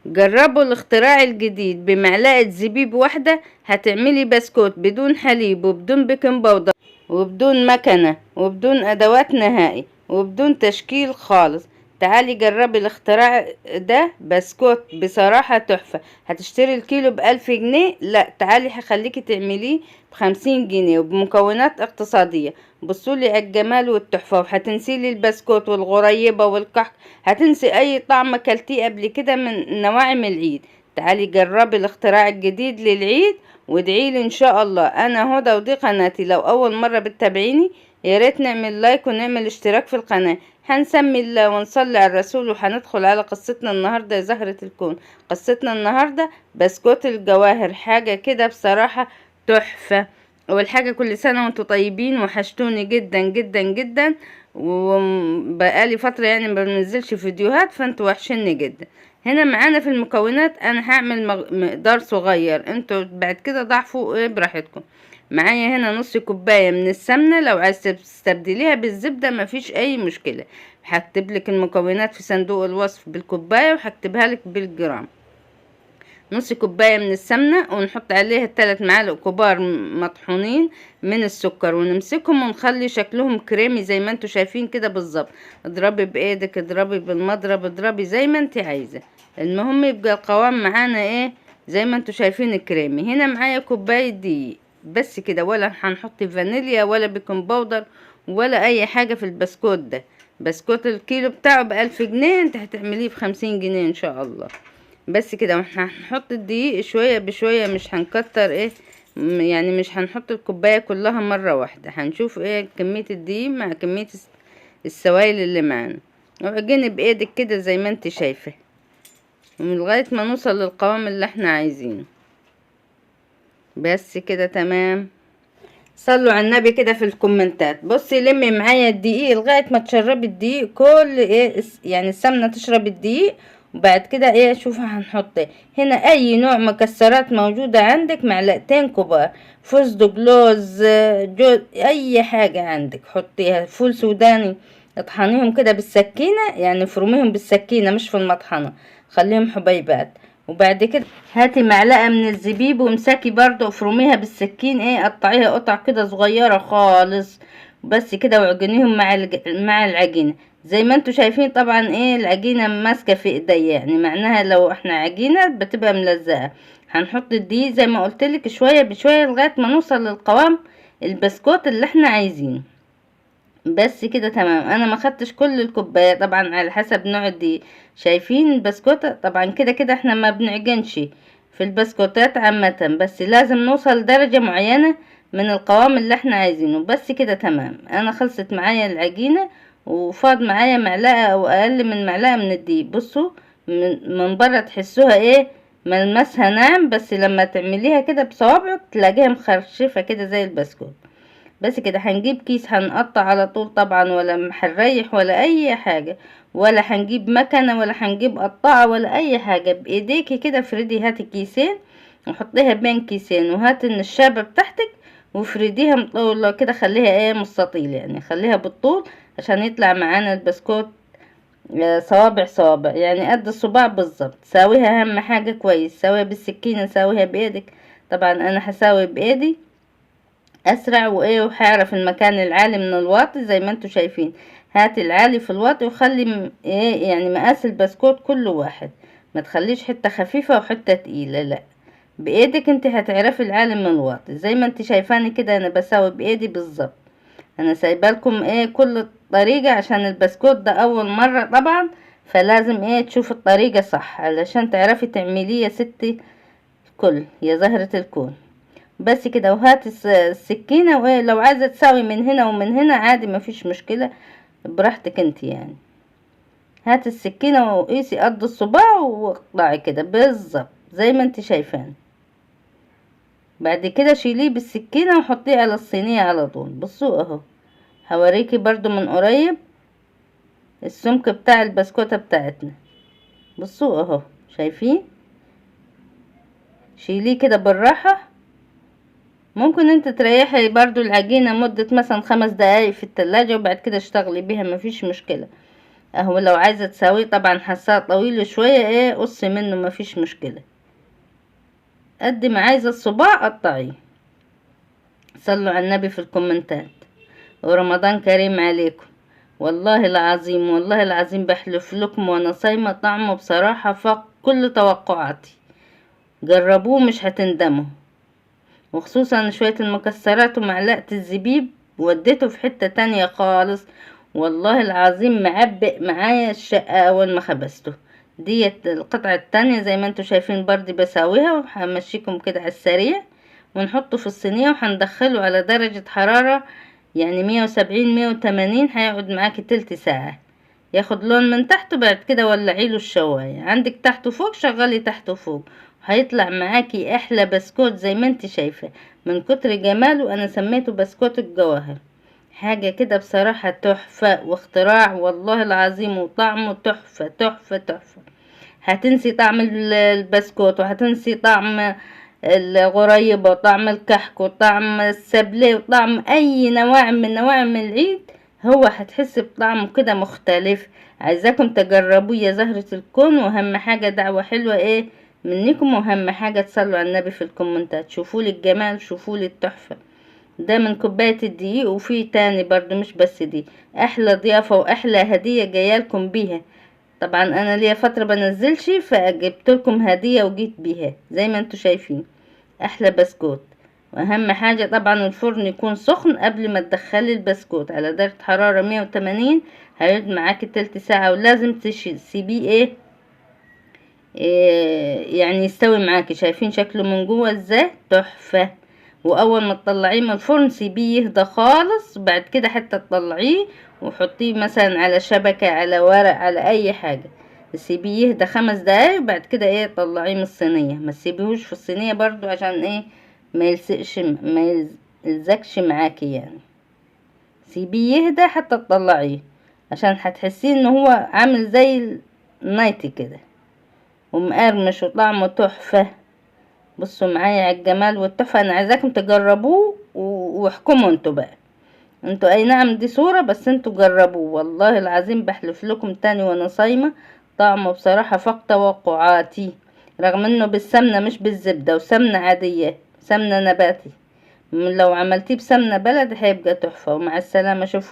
جربوا الاختراع الجديد، بمعلقة زبيب واحدة هتعملي بسكوت بدون حليب وبدون بيكنج باودر وبدون مكنة وبدون ادوات نهائي وبدون تشكيل خالص. تعالي جربي الاختراع ده، بسكوت بصراحة تحفة. هتشتري الكيلو ب1000 جنيه؟ لا، تعالي هخليكي تعمليه ب50 جنيه وبمكونات اقتصادية. بصولي على الجمال والتحفة، وهتنسيلي البسكوت والغريبة والكحك، هتنسي اي طعم اكلتيه قبل كده من نواعم العيد. تعالي جربي الاختراع الجديد للعيد وادعيلي ان شاء الله. انا هدى ودي قناتي. لو اول مرة بتتابعيني يا ريت نعمل لايك ونعمل اشتراك في القناة. هنسمي الله ونصلي على الرسول وهندخل على قصتنا النهاردة يا زهرة الكون. قصتنا النهاردة بسكوت الجواهر، حاجة كده بصراحة تحفة. اول حاجة، كل سنة وانتم طيبين، وحشتوني جدا جدا جدا، وبقالي فترة يعني ما بنزلش فيديوهات، فانتوا وحشني جدا. هنا معانا في المكونات انا هعمل مقدار صغير، انتوا بعد كده ضعفوا ايه براحتكم. معايا هنا نص كوباية من السمنة، لو عايز تستبدليها بالزبدة مفيش اي مشكلة. هكتب لك المكونات في صندوق الوصف بالكوباية، وهكتبها لك بالجرام. نص كوباية من السمنة، ونحط عليها 3 معالق كبار مطحونين من السكر، ونمسكهم ونخلي شكلهم كريمي زي ما انتوا شايفين كده بالظبط. اضربي بايدك، اضربي بالمضرب، اضربي زي ما انت عايزة، المهم يبقى القوام معانا ايه زي ما انتوا شايفين كريمي. هنا معايا كوباية دقيق بس كده، ولا هنحط فانيليا ولا بيكنج باودر ولا اي حاجة في البسكوت ده. بسكوت الكيلو بتاعه ب1000 جنيه، انت هتعمليه ب50 جنيه ان شاء الله. بس كده، واحنا هنحط الدقيق شوية بشوية، مش هنكتر ايه، يعني مش هنحط الكوباية كلها مرة واحدة. هنشوف ايه كمية الدقيق مع كمية السوائل اللي معانا، وعجني بايدك كده زي ما انت شايفة لغاية ما نوصل للقوام اللي احنا عايزينه. بس كده تمام. صلوا على النبي كده في الكومنتات. بصي لمي معايا الدقيق لغايه ما تشربي الدقيق كل ايه، يعني السمنه تشرب الدقيق. وبعد كده ايه، شوفي هنحط ايه. هنا اي نوع مكسرات موجوده عندك، معلقتين كبار فستق، لوز، جوز، اي حاجه عندك حطيها. فول سوداني، اطحنيهم كده بالسكينه، يعني فرميهم بالسكينه مش في المطحنه، خليهم حبيبات. وبعد كده هاتي معلقة من الزبيب وامسكي برضو افرميها بالسكين، ايه قطعيها قطع كده صغيرة خالص. بس كده، وعجنيهم مع العجينة زي ما انتوا شايفين. طبعا ايه، العجينة ماسكة في ايديا، يعني معناها لو احنا عجينة بتبقى ملزقة. هنحط الدقيق زي ما قلتلك شوية بشوية لغاية ما نوصل للقوام البسكوت اللي احنا عايزينه. بس كده تمام. انا ما خدتش كل الكوبايه طبعا، على حسب نوع الدقيق. شايفين البسكوتة طبعا كده كده احنا ما بنعجنش في البسكوتات عامه، بس لازم نوصل لدرجه معينه من القوام اللي احنا عايزينه. بس كده تمام. انا خلصت معايا العجينه، وفاض معايا معلقه او اقل من معلقه من الدقيق. بصوا من بره تحسوها ايه، ملمسها ناعم، بس لما تعمليها كده بصوابعك تلاقيها مخرشفه كده زي البسكوت. بس كده هنجيب كيس هنقطع على طول طبعا، ولا هنريح ولا اي حاجة، ولا هنجيب مكنة ولا هنجيب قطاعة ولا اي حاجة. بايديكي كده افردي، هاتي كيسين وحطيها بين كيسين، وهاتي النشابة بتاعتك وافرديها مطولة كده، خليها ايه مستطيل، يعني خليها بالطول عشان يطلع معانا البسكوت صوابع صوابع، يعني قد الصباع بالظبط. ساويها اهم حاجة كويس، ساويها بالسكينة، ساويها بايدك. طبعا انا هساوي بايدي اسرع وايه، وهعرف المكان العالي من الواطي زي ما انتوا شايفين. هات العالي في الواطي، وخلي ايه يعني مقاس البسكوت كل واحد، ما تخليش حته خفيفه وحته تقيله، لا، بايدك انت هتعرفي العالي من الواطي زي ما انت شايفاني كده. انا بساوي بايدي بالظبط. انا سايبالكم ايه كل الطريقه عشان البسكوت ده اول مره طبعا، فلازم ايه تشوف الطريقه صح علشان تعرفي تعمليه يا ستي كل يا زهرة الكون. بس كده، وهات السكينة، وايه لو عايزة تساوي من هنا ومن هنا عادي مفيش مشكلة، براحتك انت يعني. هات السكينة وقيسي قد الصباع واقطعي كده بالظبط زي ما انت شايفان. بعد كده شيليه بالسكينة وحطيه على الصينية على طول. بصوا اهو، هوريكي برضو من قريب السمك بتاع البسكوتة بتاعتنا. بصوا اهو، شايفين؟ شيليه كده بالراحة. ممكن انت تريحي برضو العجينة مدة مثلا 5 دقايق في التلاجة، وبعد كده اشتغلي بيها مفيش مشكلة. اهو لو عايزة تسويه طبعا حساه طويل شوية ايه قصي منه مفيش مشكلة، قد ما عايزة الصباع قطعيه. صلوا على النبي في الكومنتات. ورمضان كريم عليكم. والله العظيم والله العظيم بحلف لكم وانا صايمة طعمه بصراحة فوق كل توقعاتي، جربوه مش هتندموا. وخصوصا شوية المكسرات ومعلقة الزبيب وديته في حتة تانية خالص. والله العظيم معبق معايا الشقة اول ما خبزته. ديت القطعة التانية زي ما انتوا شايفين بردي بساويها، وهمشيكم كده على السريع. ونحطه في الصينية وهندخله على درجة حرارة يعني 170 180، هيقعد معاكي تلت ساعة ياخد لون من تحت. بعد كده ولعيله الشواية عندك تحت وفوق، شغلي تحت وفوق، هيطلع معاكي احلى بسكوت زي ما انت شايفة. من كتر جماله انا سميته بسكوت الجواهر. حاجة كده بصراحة تحفة واختراع والله العظيم، وطعمه تحفة تحفة تحفة. هتنسي طعم البسكوت، وهتنسي طعم الغريب وطعم الكحك وطعم السبلي وطعم اي نوع من العيد. هو هتحس بطعمه كده مختلف. عايزاكم تجربوه يا زهرة الكون. واهم حاجة دعوة حلوة ايه منكم، واهم حاجة تصلوا على النبي في الكومنتات. شوفوا لي الجمال، شوفوا لي التحفة. ده من كوباية الدقيق، وفي تاني برضو مش بس دي. احلى ضيافة واحلى هدية جايالكم بيها. طبعا انا ليا فترة بنزلش فجبت لكم هدية وجيت بيها زي ما انتوا شايفين. احلى بسكوت. واهم حاجة طبعا الفرن يكون سخن قبل ما تدخلي البسكوت على درجة حرارة 180. هيقعد معاكي تلت ساعة، ولازم تسيبيه إيه يعني يستوي معاكي. شايفين شكله من جوه ازاي تحفة. واول ما تطلعيه من الفرن سيبيه يهدى خالص. بعد كده حتى تطلعيه وحطيه مثلا على شبكة على ورق على اي حاجة، سيبيه يهدى 5 دقايق. بعد كده طلعيه من الصينية. ما تسيبيهوش في الصينية برضو عشان ما يلزقش، ما يلزقش معاكي يعني. سيبيه يهدى حتى تطلعيه، عشان هتحسيه ان هو عامل زي النايتي كده ومقرمش وطعمه تحفة. بصوا معايا على الجمال والتحفة. انا عايزاكم تجربوه واحكموا انتوا بقى. انتوا اي نعم دي صورة، بس انتوا جربوه والله العظيم بحلف لكم تاني وانا صايمة. طعمه بصراحة فوق توقعاتي، رغم انه بالسمنة مش بالزبدة، وسمنة عادية سمنة نباتي. لو عملتيه بسمنة بلد هيبقى تحفة. ومع السلامة. شوفوا